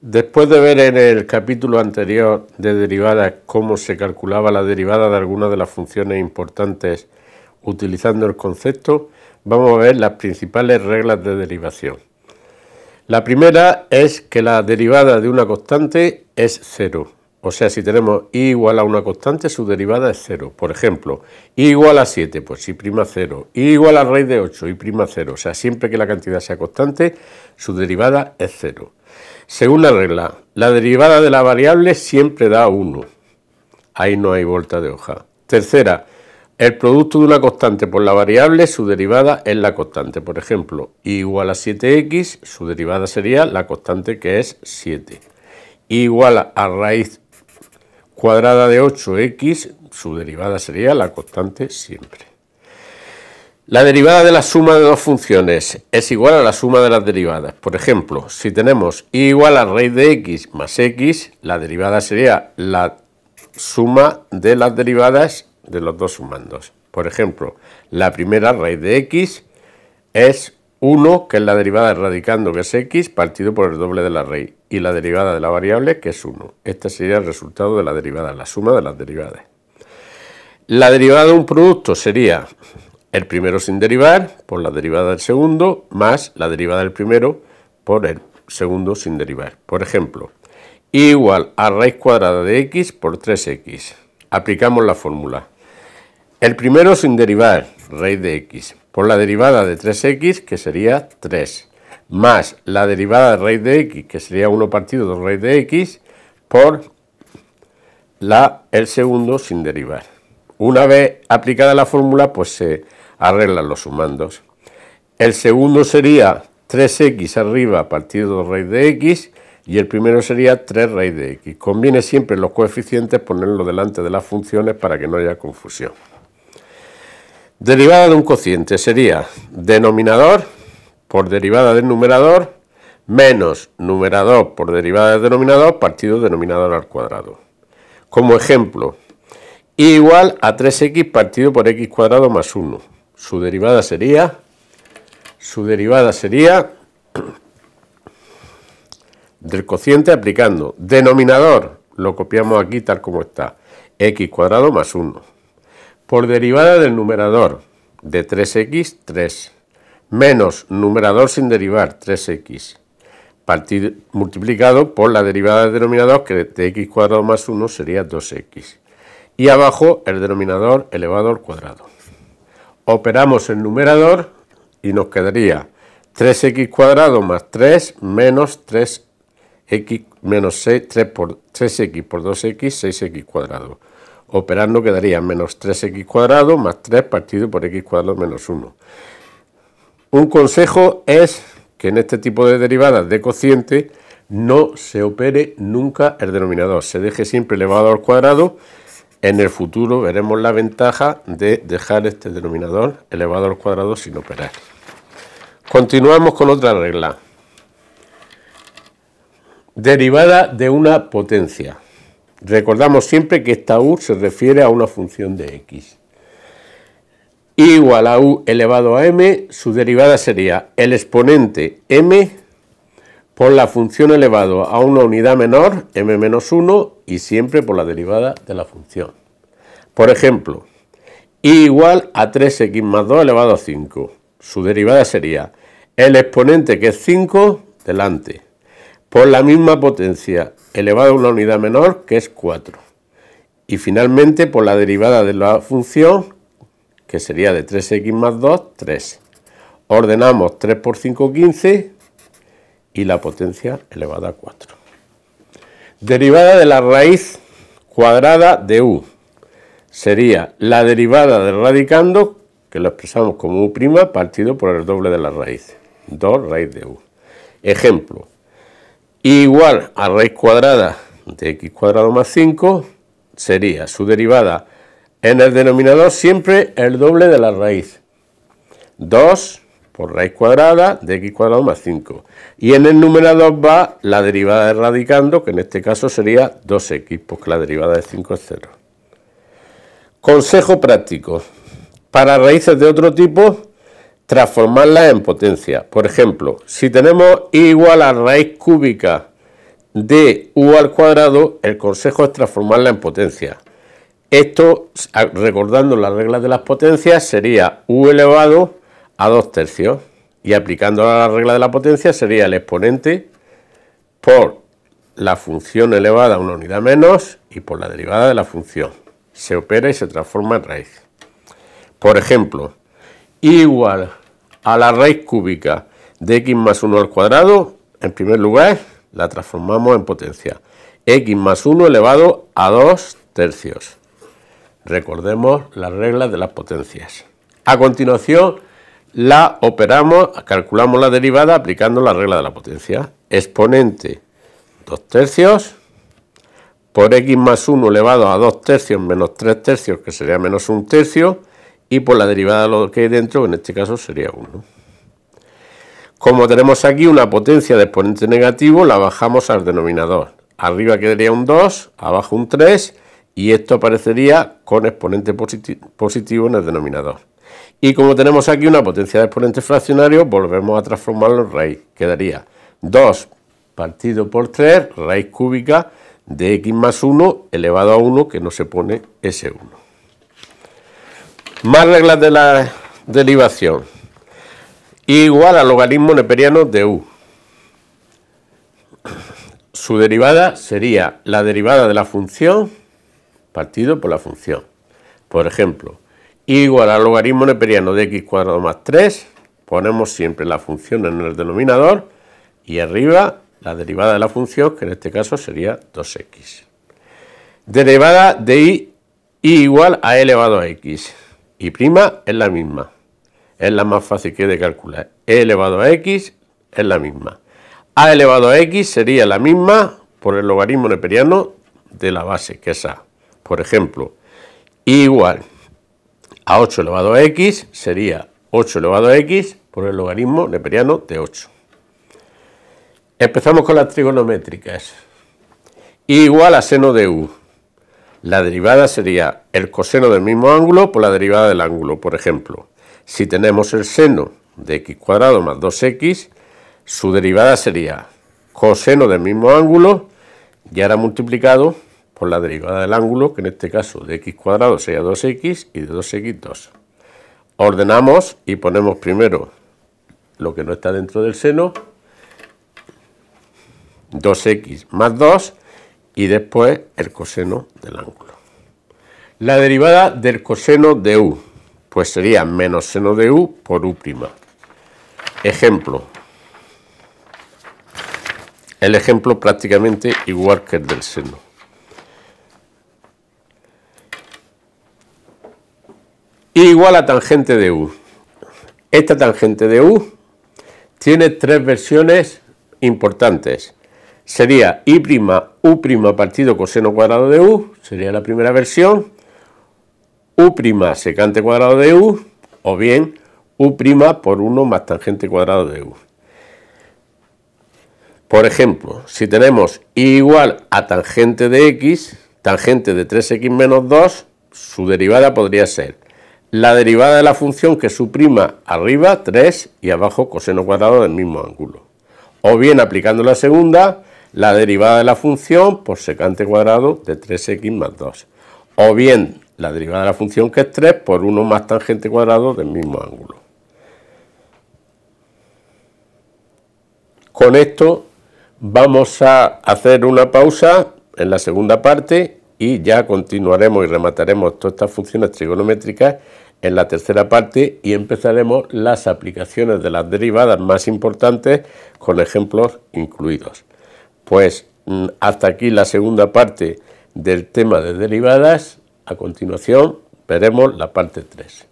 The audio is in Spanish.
Después de ver en el capítulo anterior de derivadas cómo se calculaba la derivada de algunas de las funciones importantes utilizando el concepto, vamos a ver las principales reglas de derivación. La primera es que la derivada de una constante es cero. O sea, si tenemos y igual a una constante, su derivada es cero. Por ejemplo, y igual a 7, pues y' 0. Y igual a raíz de 8, y' 0. O sea, siempre que la cantidad sea constante, su derivada es cero. Segunda regla, la derivada de la variable siempre da 1. Ahí no hay vuelta de hoja. Tercera, el producto de una constante por la variable, su derivada es la constante. Por ejemplo, y igual a 7x, su derivada sería la constante que es 7. Y igual a raíz cuadrada de 8x, su derivada sería la constante siempre. La derivada de la suma de dos funciones es igual a la suma de las derivadas. Por ejemplo, si tenemos y igual a raíz de x más x, la derivada sería la suma de las derivadas de los dos sumandos. Por ejemplo, la primera raíz de x es 1, que es la derivada de radicando, que es x, partido por el doble de la raíz. Y la derivada de la variable, que es 1. Este sería el resultado de la derivada, la suma de las derivadas. La derivada de un producto sería el primero sin derivar por la derivada del segundo, más la derivada del primero por el segundo sin derivar. Por ejemplo, y igual a raíz cuadrada de x por 3x. Aplicamos la fórmula. El primero sin derivar, raíz de x, por la derivada de 3x, que sería 3, más la derivada de raíz de x, que sería 1 partido de raíz de x, por el segundo sin derivar. Una vez aplicada la fórmula, pues se arreglan los sumandos. El segundo sería 3x arriba partido de raíz de x, y el primero sería 3 raíz de x. Conviene siempre los coeficientes ponerlos delante de las funciones para que no haya confusión. Derivada de un cociente sería denominador por derivada del numerador menos numerador por derivada del denominador partido denominador al cuadrado. Como ejemplo, y igual a 3x partido por x cuadrado más 1. Su derivada sería del cociente aplicando denominador, lo copiamos aquí tal como está, x cuadrado más 1. Por derivada del numerador de 3x, 3, menos numerador sin derivar, 3x, multiplicado por la derivada del denominador, que de x cuadrado más 1 sería 2x. Y abajo el denominador elevado al cuadrado. Operamos el numerador y nos quedaría 3x cuadrado más 3 menos 3x menos 6, 3x por 2x, 6x cuadrado. Operando quedaría menos 3x cuadrado más 3 partido por x cuadrado menos 1. Un consejo es que en este tipo de derivadas de cociente no se opere nunca el denominador, se deje siempre elevado al cuadrado. En el futuro veremos la ventaja de dejar este denominador elevado al cuadrado sin operar. Continuamos con otra regla. Derivada de una potencia. Recordamos siempre que esta u se refiere a una función de x. Y igual a u elevado a m, su derivada sería el exponente m por la función elevado a una unidad menor, m menos 1, y siempre por la derivada de la función. Por ejemplo, y igual a 3x más 2 elevado a 5. Su derivada sería el exponente, que es 5, delante, por la misma potencia elevado a una unidad menor, que es 4. Y finalmente por la derivada de la función, que sería de 3x más 2, 3. Ordenamos 3 por 5, 15, y la potencia elevada a 4. Derivada de la raíz cuadrada de u. Sería la derivada del radicando, que lo expresamos como u' partido por el doble de la raíz. 2 raíz de u. Ejemplo. Igual a raíz cuadrada de x cuadrado más 5, sería su derivada en el denominador siempre el doble de la raíz. 2 por raíz cuadrada de x cuadrado más 5. Y en el numerador va la derivada de radicando, que en este caso sería 2x, porque la derivada de 5 es 0. Consejo práctico. Para raíces de otro tipo, transformarlas en potencia. Por ejemplo, si tenemos igual a raíz cúbica de u al cuadrado, el consejo es transformarla en potencia. Esto, recordando las reglas de las potencias, sería u elevado a 2/3. Y aplicando la regla de la potencia sería el exponente por la función elevada a una unidad menos y por la derivada de la función. Se opera y se transforma en raíz. Por ejemplo, igual a la raíz cúbica de x más 1 al cuadrado, en primer lugar, la transformamos en potencia. X más 1 elevado a 2/3. Recordemos las reglas de las potencias. A continuación, la operamos, calculamos la derivada aplicando la regla de la potencia. Exponente 2/3 por x más 1 elevado a 2/3 menos 3/3, que sería menos 1/3, y por la derivada de lo que hay dentro, que en este caso sería 1. Como tenemos aquí una potencia de exponente negativo, la bajamos al denominador. Arriba quedaría un 2, abajo un 3, y esto aparecería con exponente positivo en el denominador. Y como tenemos aquí una potencia de exponente fraccionario, volvemos a transformarlo en raíz. Quedaría 2 partido por 3, raíz cúbica de x más 1 elevado a 1, que no se pone ese 1. Más reglas de la derivación. Igual al logaritmo neperiano de u. Su derivada sería la derivada de la función partido por la función. Por ejemplo, igual al logaritmo neperiano de x cuadrado más 3, ponemos siempre la función en el denominador y arriba la derivada de la función, que en este caso sería 2x. Derivada de y igual a e elevado a x. Y prima es la misma. Es la más fácil que de calcular. E elevado a x es la misma. A elevado a x sería la misma por el logaritmo neperiano de la base, que es a. Por ejemplo, igual a 8 elevado a x sería 8 elevado a x por el logaritmo neperiano de 8. Empezamos con las trigonométricas. Igual a seno de u. La derivada sería el coseno del mismo ángulo por la derivada del ángulo. Por ejemplo, si tenemos el seno de x cuadrado más 2x, su derivada sería coseno del mismo ángulo y ahora multiplicado por la derivada del ángulo, que en este caso de x cuadrado sería 2x y de 2x 2. Ordenamos y ponemos primero lo que no está dentro del seno, 2x más 2, y después el coseno del ángulo. La derivada del coseno de u, pues sería menos seno de u por u'. Ejemplo. El ejemplo prácticamente igual que el del seno. Igual a tangente de u. Esta tangente de u tiene tres versiones importantes. Sería u' partido coseno cuadrado de u, sería la primera versión. U' secante cuadrado de u, o bien u' por 1 más tangente cuadrado de u. Por ejemplo, si tenemos igual a tangente de x, tangente de 3x menos 2, su derivada podría ser la derivada de la función que suprima arriba 3 y abajo coseno cuadrado del mismo ángulo. O bien, aplicando la segunda, la derivada de la función por secante cuadrado de 3x más 2. O bien, la derivada de la función, que es 3, por 1 más tangente cuadrado del mismo ángulo. Con esto vamos a hacer una pausa en la segunda parte y ya continuaremos y remataremos todas estas funciones trigonométricas en la tercera parte y empezaremos las aplicaciones de las derivadas más importantes con ejemplos incluidos. Pues hasta aquí la segunda parte del tema de derivadas. A continuación veremos la parte 3.